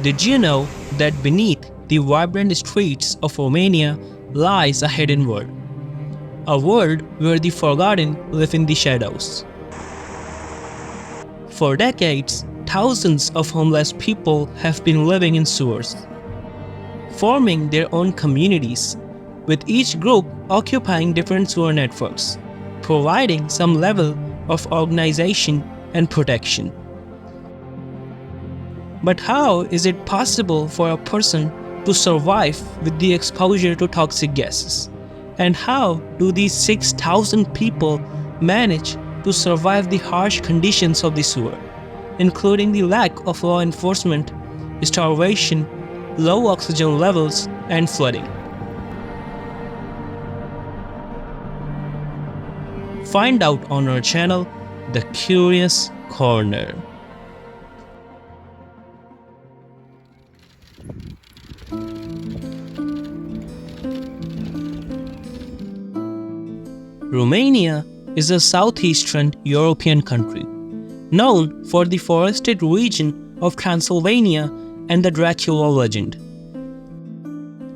Did you know that beneath the vibrant streets of Romania lies a hidden world? A world where the forgotten live in the shadows. For decades, thousands of homeless people have been living in sewers, forming their own communities, with each group occupying different sewer networks, providing some level of organization and protection. But how is it possible for a person to survive with the exposure to toxic gases? And how do these 6,000 people manage to survive the harsh conditions of the sewer, including the lack of law enforcement, starvation, low oxygen levels, and flooding? Find out on our channel, The Curious Corner. Romania is a southeastern European country, known for the forested region of Transylvania and the Dracula legend.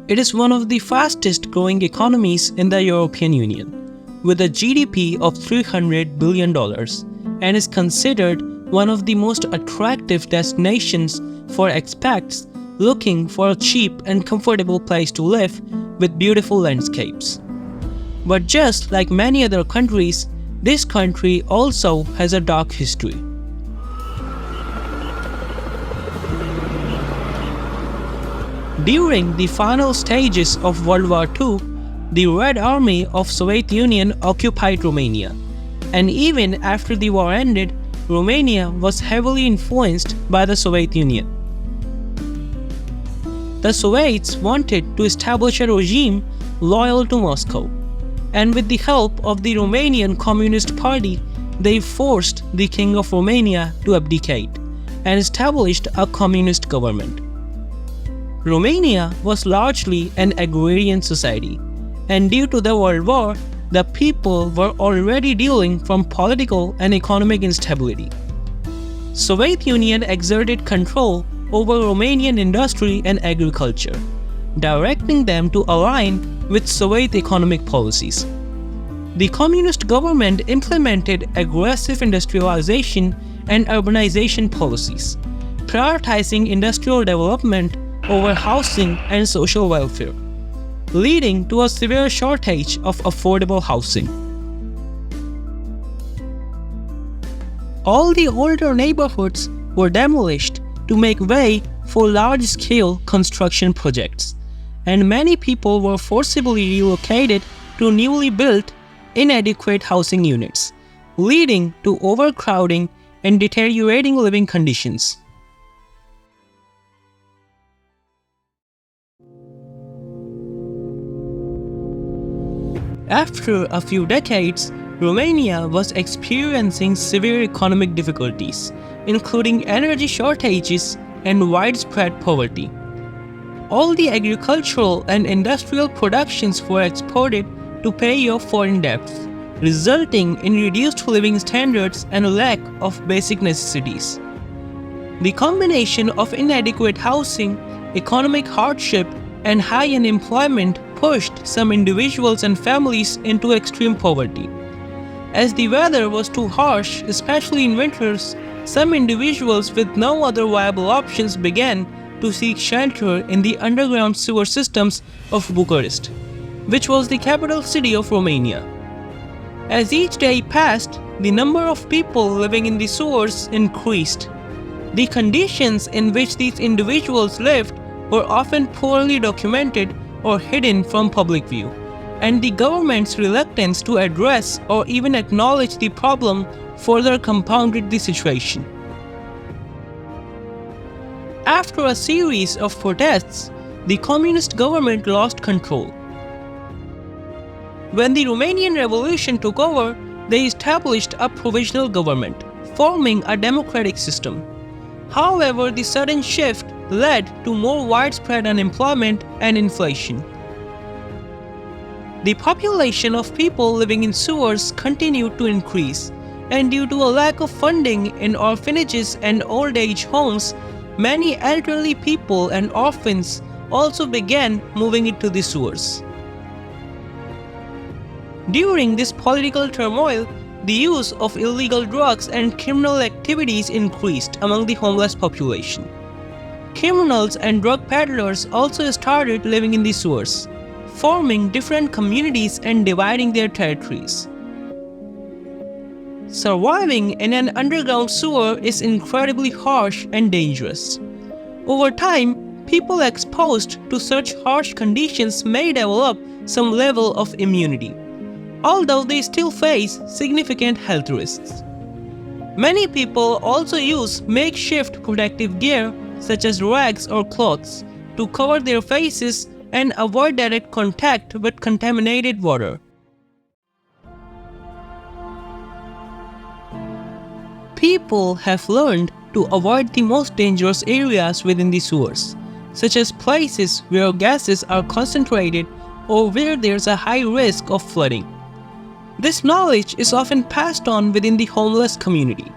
It is one of the fastest growing economies in the European Union, with a GDP of $300 billion, and is considered one of the most attractive destinations for expats looking for a cheap and comfortable place to live with beautiful landscapes. But just like many other countries, this country also has a dark history. During the final stages of World War II, the Red Army of Soviet Union occupied Romania, and even after the war ended, Romania was heavily influenced by the Soviet Union. The Soviets wanted to establish a regime loyal to Moscow, and with the help of the Romanian Communist Party, they forced the King of Romania to abdicate and established a communist government. Romania was largely an agrarian society, and due to the World War, the people were already dealing from political and economic instability. Soviet Union exerted control over Romanian industry and agriculture, directing them to align with Soviet economic policies. The communist government implemented aggressive industrialization and urbanization policies, prioritizing industrial development over housing and social welfare, leading to a severe shortage of affordable housing. All the older neighborhoods were demolished to make way for large-scale construction projects, and many people were forcibly relocated to newly built, inadequate housing units, leading to overcrowding and deteriorating living conditions. After a few decades, Romania was experiencing severe economic difficulties, including energy shortages and widespread poverty. All the agricultural and industrial productions were exported to pay off foreign debts, resulting in reduced living standards and a lack of basic necessities. The combination of inadequate housing, economic hardship, and high unemployment pushed some individuals and families into extreme poverty. As the weather was too harsh, especially in winters, some individuals with no other viable options began to seek shelter in the underground sewer systems of Bucharest, which was the capital city of Romania. As each day passed, the number of people living in the sewers increased. The conditions in which these individuals lived were often poorly documented or hidden from public view, and the government's reluctance to address or even acknowledge the problem further compounded the situation. After a series of protests, the communist government lost control. When the Romanian Revolution took over, they established a provisional government, forming a democratic system. However, the sudden shift led to more widespread unemployment and inflation. The population of people living in sewers continued to increase, and due to a lack of funding in orphanages and old age homes, many elderly people and orphans also began moving into the sewers. During this political turmoil, the use of illegal drugs and criminal activities increased among the homeless population. Criminals and drug peddlers also started living in the sewers, forming different communities and dividing their territories. Surviving in an underground sewer is incredibly harsh and dangerous. Over time, people exposed to such harsh conditions may develop some level of immunity, although they still face significant health risks. Many people also use makeshift protective gear such as rags or cloths to cover their faces and avoid direct contact with contaminated water. People have learned to avoid the most dangerous areas within the sewers, such as places where gases are concentrated or where there's a high risk of flooding. This knowledge is often passed on within the homeless community.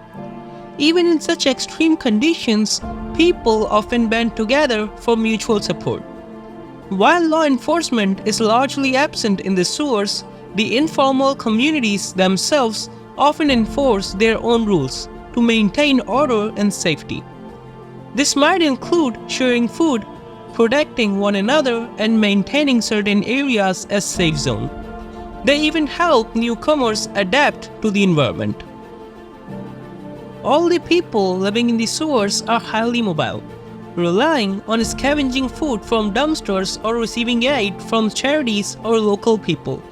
Even in such extreme conditions, people often band together for mutual support. While law enforcement is largely absent in the sewers, the informal communities themselves often enforce their own rules to maintain order and safety. This might include sharing food, protecting one another, and maintaining certain areas as safe zones. They even help newcomers adapt to the environment. All the people living in the sewers are highly mobile, relying on scavenging food from dumpsters or receiving aid from charities or local people.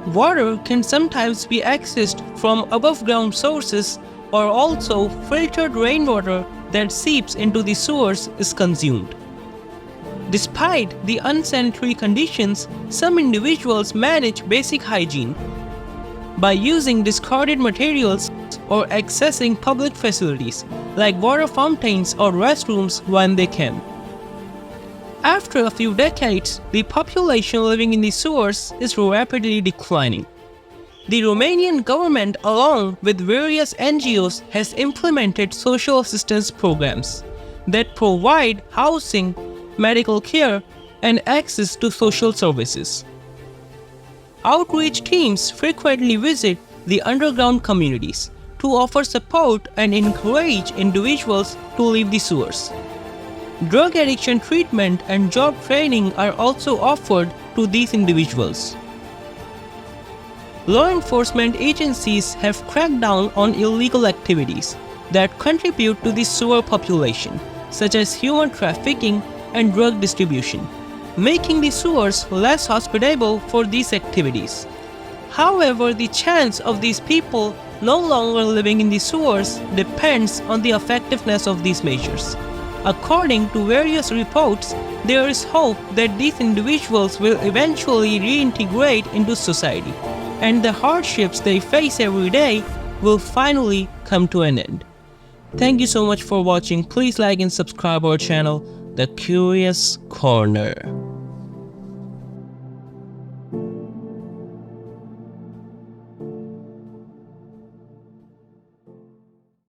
Water can sometimes be accessed from above-ground sources, or also filtered rainwater that seeps into the sewers is consumed. Despite the unsanitary conditions, some individuals manage basic hygiene by using discarded materials or accessing public facilities like water fountains or restrooms when they can. After a few decades, the population living in the sewers is rapidly declining. The Romanian government, along with various NGOs, has implemented social assistance programs that provide housing, medical care, and access to social services. Outreach teams frequently visit the underground communities to offer support and encourage individuals to leave the sewers. Drug addiction treatment and job training are also offered to these individuals. Law enforcement agencies have cracked down on illegal activities that contribute to the sewer population, such as human trafficking and drug distribution, making the sewers less hospitable for these activities. However, the chance of these people no longer living in the sewers depends on the effectiveness of these measures. According to various reports, there is hope that these individuals will eventually reintegrate into society, and the hardships they face every day will finally come to an end. Thank you so much for watching. Please like and subscribe our channel, The Curious Corner.